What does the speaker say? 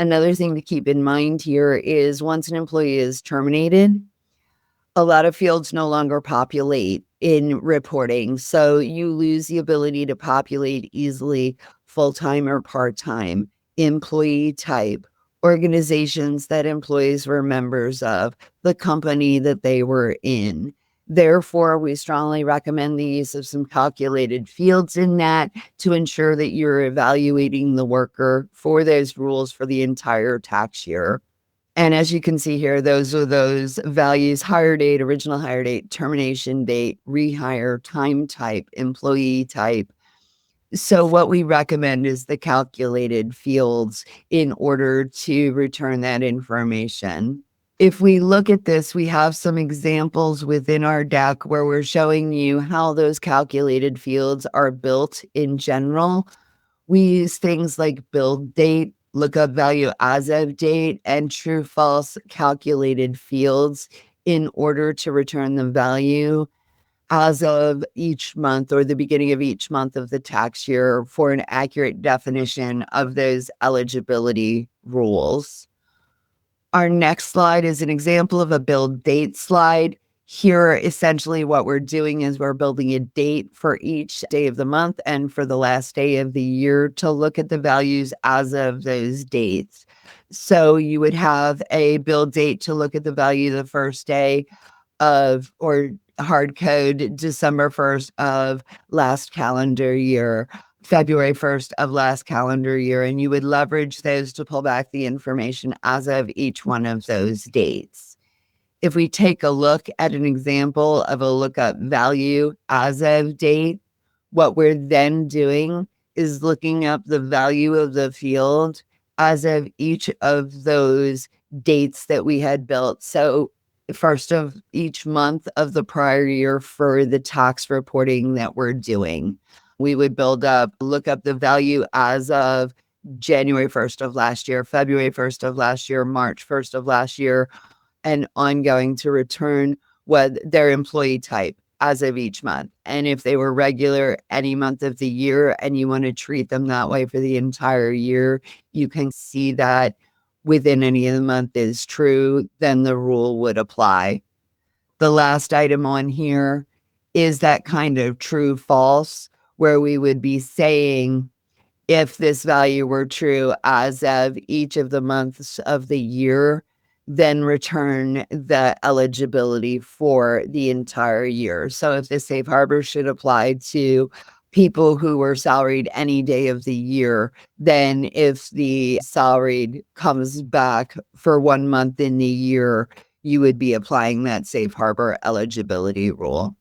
Another thing to keep in mind here is once an employee is terminated, a lot of fields no longer populate in reporting. So you lose the ability to populate easily full-time or part-time, employee type, organizations that employees were members of, the company that they were in. Therefore, we strongly recommend the use of some calculated fields in that to ensure that you're evaluating the worker for those rules for the entire tax year. And as you can see here, those are those values: hire date, original hire date, termination date, rehire, time type, employee type. So what we recommend is the calculated fields in order to return that information. If we look at this, we have some examples within our deck where we're showing you how those calculated fields are built in general. We use things like build date, lookup value as of date, and true false calculated fields in order to return the value as of each month or the beginning of each month of the tax year for an accurate definition of those eligibility rules. Our next slide is an example of a build date slide. Here, essentially what we're doing is we're building a date for each day of the month and for the last day of the year to look at the values as of those dates. So you would have a build date to look at the value the first day of, or hard code, December 1st of last calendar year, February 1st of last calendar year, and you would leverage those to pull back the information as of each one of those dates. If we take a look at an example of a lookup value as of date, what we're then doing is looking up the value of the field as of each of those dates that we had built. So first of each month of the prior year for the tax reporting that we're doing. We would look up the value as of January 1st of last year, February 1st of last year, March 1st of last year, and ongoing to return what their employee type as of each month. And if they were regular any month of the year and you want to treat them that way for the entire year, you can see that within any of the month is true, then the rule would apply. The last item on here is that kind of true false, where we would be saying if this value were true as of each of the months of the year, then return the eligibility for the entire year. So if the safe harbor should apply to people who were salaried any day of the year, then if the salaried comes back for 1 month in the year, you would be applying that safe harbor eligibility rule.